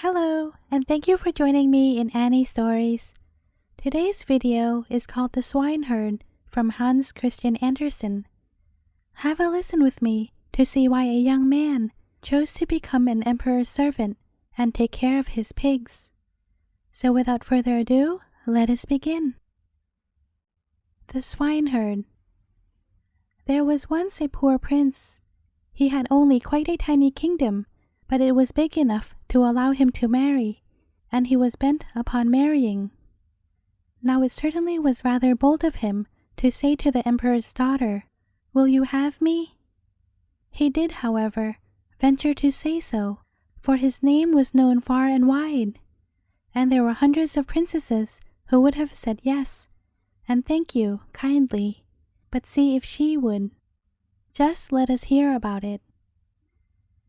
Hello, and thank you for joining me in Annie Stories. Today's video is called The Swineherd from Hans Christian Andersen. Have a listen with me to see why a young man chose to become an emperor's servant and take care of his pigs. So without further ado, let us begin. The Swineherd. There was once a poor prince. He had only quite a tiny kingdom, but it was big enough to allow him to marry, and he was bent upon marrying. Now it certainly was rather bold of him to say to the emperor's daughter, "Will you have me?" He did, however, venture to say so, for his name was known far and wide, and there were hundreds of princesses who would have said yes, and thank you kindly, but see if she would. Just let us hear about it.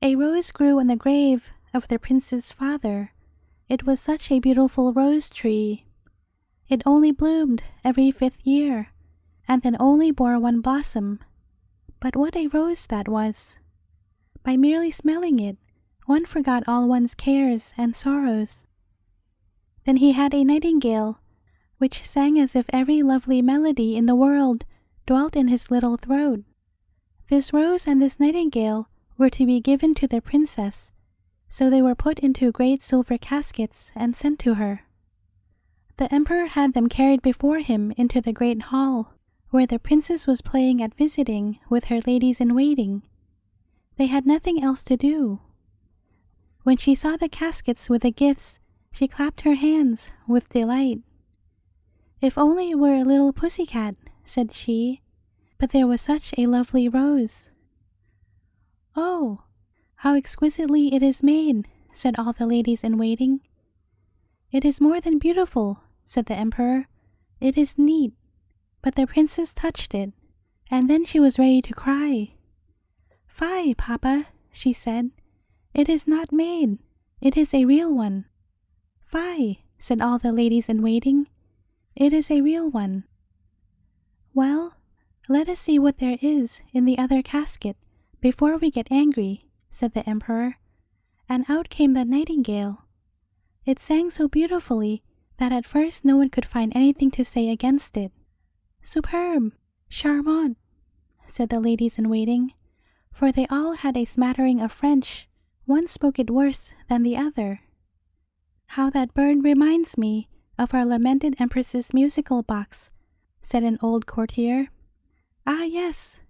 A rose grew on the grave of the prince's father. It was such a beautiful rose tree. It only bloomed every 5th year, and then only bore one blossom. But what a rose that was! By merely smelling it, one forgot all one's cares and sorrows. Then he had a nightingale, which sang as if every lovely melody in the world dwelt in his little throat. This rose and this nightingale were to be given to the princess, so they were put into great silver caskets and sent to her. The emperor had them carried before him into the great hall, where the princess was playing at visiting with her ladies-in-waiting. They had nothing else to do. When she saw the caskets with the gifts, she clapped her hands with delight. "If only it were a little pussycat," said she, "but there was such a lovely rose." "Oh, how exquisitely it is made," said all the ladies-in-waiting. "It is more than beautiful," said the emperor. "It is neat." But the princess touched it, and then she was ready to cry. "Fie, Papa," she said. "It is not made. It is a real one." "Fie," said all the ladies-in-waiting. "It is a real one." "Well, let us see what there is in the other casket before we get angry," said the emperor, and out came the nightingale. It sang so beautifully that at first no one could find anything to say against it. "Superbe! Charmant!" said the ladies-in-waiting, for they all had a smattering of French. One spoke it worse than the other. "How that bird reminds me of our lamented empress's musical box," said an old courtier. "Ah, yes,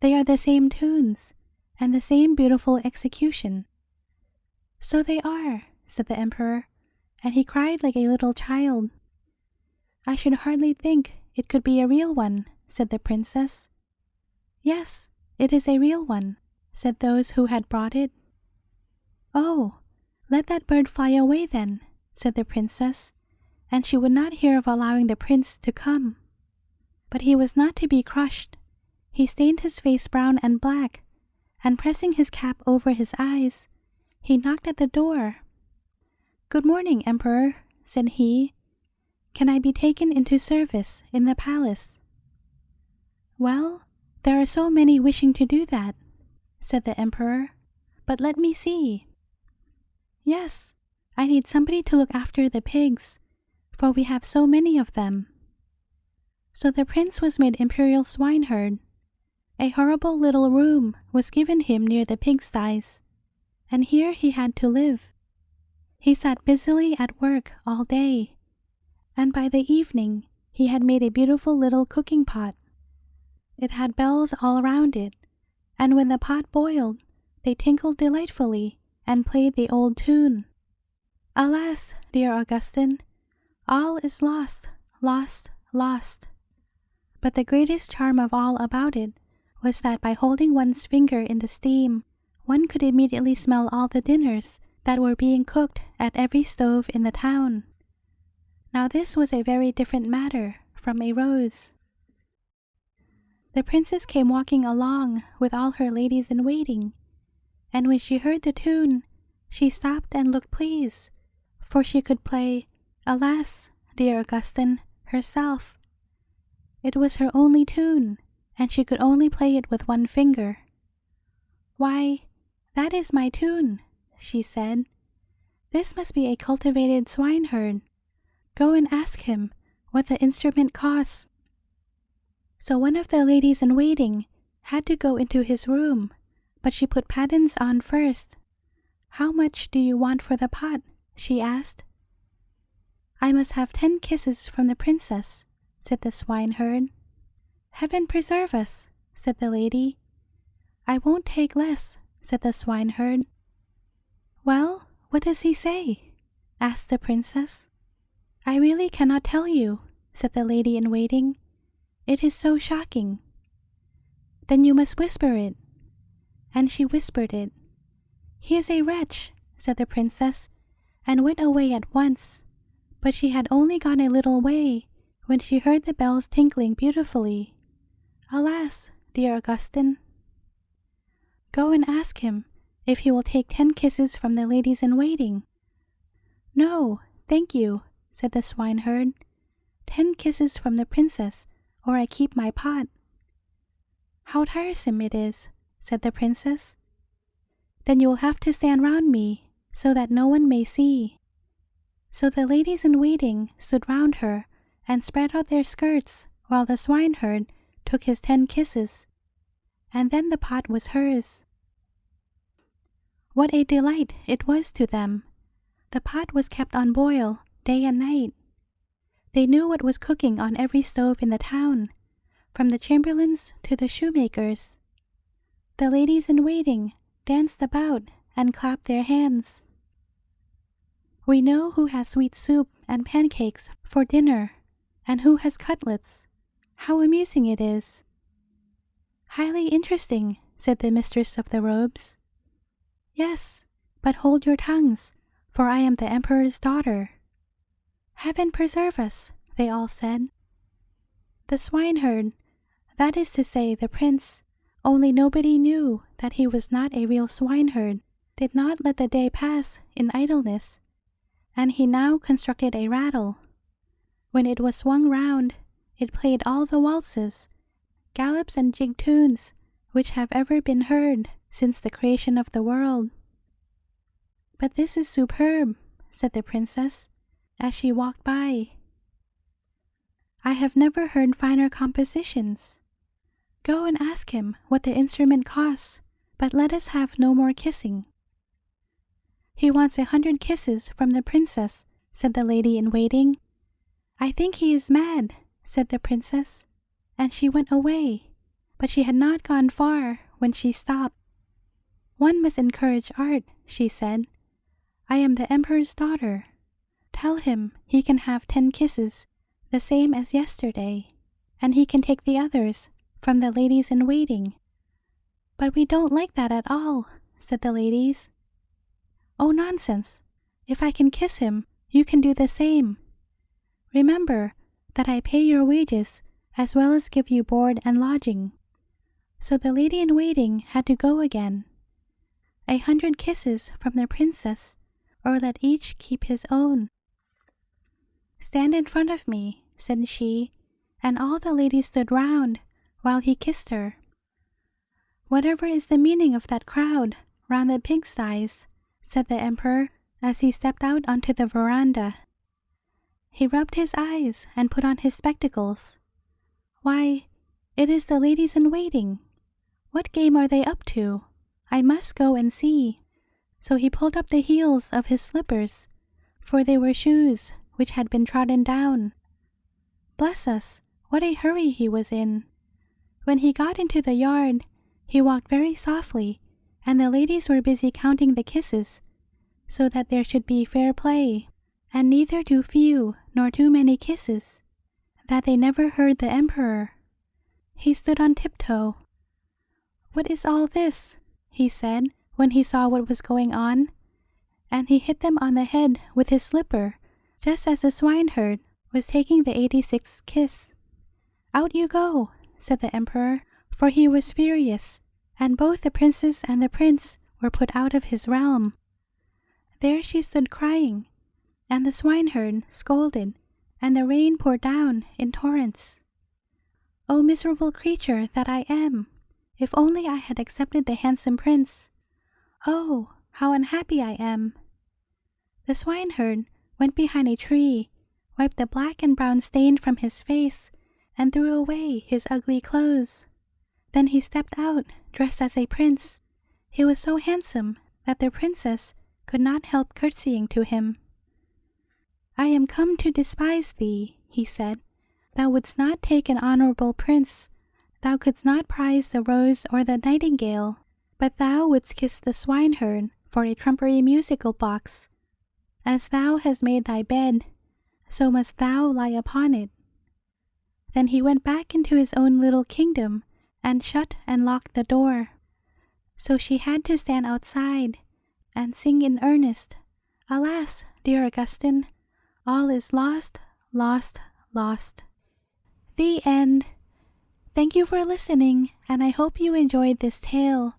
they are the same tunes, and the same beautiful execution." "So they are," said the emperor, and he cried like a little child. "I should hardly think it could be a real one," said the princess. "Yes, it is a real one," said those who had brought it. "Oh, let that bird fly away then," said the princess, and she would not hear of allowing the prince to come. But he was not to be crushed. He stained his face brown and black, and pressing his cap over his eyes, he knocked at the door. "Good morning, Emperor," said he. "Can I be taken into service in the palace?" "Well, there are so many wishing to do that," said the emperor, "but let me see. Yes, I need somebody to look after the pigs, for we have so many of them." So the prince was made imperial swineherd. A horrible little room was given him near the pigsties, and here he had to live. He sat busily at work all day, and by the evening he had made a beautiful little cooking pot. It had bells all round it, and when the pot boiled, they tinkled delightfully and played the old tune. "Alas, dear Augustine, all is lost, lost, lost." But the greatest charm of all about it was that by holding one's finger in the steam, one could immediately smell all the dinners that were being cooked at every stove in the town. Now this was a very different matter from a rose. The princess came walking along with all her ladies-in-waiting, and when she heard the tune, she stopped and looked pleased, for she could play "Alas, dear Augustine" herself. It was her only tune, and she could only play it with one finger. "Why, that is my tune," she said, This must be a cultivated swineherd. Go and ask him what the instrument costs." So one of the ladies in waiting had to go into his room, but she put patents on first. "How much do you want for the pot?" she asked. "I must have 10 kisses from the princess," said the swineherd. "Heaven preserve us," said the lady. "I won't take less," said the swineherd. "Well, what does he say?" asked the princess. "I really cannot tell you," said the lady in waiting. "It is so shocking." "Then you must whisper it." And she whispered it. "He is a wretch," said the princess, and went away at once. But she had only gone a little way when she heard the bells tinkling beautifully. Alas, dear Augustine! "Go and ask him if he will take 10 kisses from the ladies in waiting." "No, thank you," said the swineherd. 10 kisses from the princess, or I keep my pot." "How tiresome it is," said the princess. "Then you will have to stand round me, so that no one may see." So the ladies in waiting stood round her and spread out their skirts while the swineherd took his 10 kisses, and then the pot was hers. What a delight it was to them! The pot was kept on boil day and night. They knew what was cooking on every stove in the town, from the chamberlain's to the shoemaker's. The ladies in waiting danced about and clapped their hands. "We know who has sweet soup and pancakes for dinner, and who has cutlets. How amusing it is!" "Highly interesting," said the mistress of the robes. "Yes, but hold your tongues, for I am the emperor's daughter." "Heaven preserve us," they all said. The swineherd, that is to say the prince, only nobody knew that he was not a real swineherd, did not let the day pass in idleness, and he now constructed a rattle. When it was swung round, it played all the waltzes, galops and jig tunes which have ever been heard since the creation of the world. "But this is superb," said the princess, as she walked by. "I have never heard finer compositions. Go and ask him what the instrument costs, but let us have no more kissing." "He wants 100 kisses from the princess," said the lady in waiting. "I think he is mad," said the princess, and she went away, but she had not gone far when she stopped. "One must encourage art," she said. "I am the emperor's daughter. Tell him he can have 10 kisses, the same as yesterday, and he can take the others from the ladies in waiting." "But we don't like that at all," said the ladies. "Oh, nonsense! If I can kiss him, you can do the same. Remember that I pay your wages as well as give you board and lodging." So the lady in waiting had to go again. 100 kisses from the princess, or let each keep his own. "Stand in front of me," said she, and all the ladies stood round while he kissed her. "Whatever is the meaning of that crowd round the pigsties?" said the emperor as he stepped out onto the veranda. He rubbed his eyes and put on his spectacles. "Why, it is the ladies in waiting. What game are they up to? I must go and see." So he pulled up the heels of his slippers, for they were shoes which had been trodden down. Bless us, what a hurry he was in! When he got into the yard, he walked very softly, and the ladies were busy counting the kisses, so that there should be fair play, and neither too few nor too many kisses, that they never heard the emperor. He stood on tiptoe. "What is all this?" he said when he saw what was going on, and he hit them on the head with his slipper, just as the swineherd was taking the 86th kiss. "Out you go," said the emperor, for he was furious, and both the princess and the prince were put out of his realm. There she stood crying, and the swineherd scolded, and the rain poured down in torrents. "Oh, miserable creature that I am! If only I had accepted the handsome prince! Oh, how unhappy I am!" The swineherd went behind a tree, wiped the black and brown stain from his face, and threw away his ugly clothes. Then he stepped out, dressed as a prince. He was so handsome that the princess could not help curtsying to him. "I am come to despise thee," he said. "Thou wouldst not take an honorable prince. Thou couldst not prize the rose or the nightingale, but thou wouldst kiss the swineherd for a trumpery musical box. As thou hast made thy bed, so must thou lie upon it." Then he went back into his own little kingdom and shut and locked the door. So she had to stand outside and sing in earnest, "Alas, dear Augustine, all is lost, lost, lost." The end. Thank you for listening, and I hope you enjoyed this tale.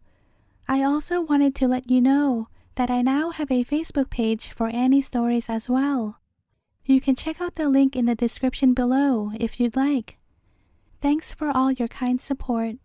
I also wanted to let you know that I now have a Facebook page for Annie stories as well. You can check out the link in the description below if you'd like. Thanks for all your kind support.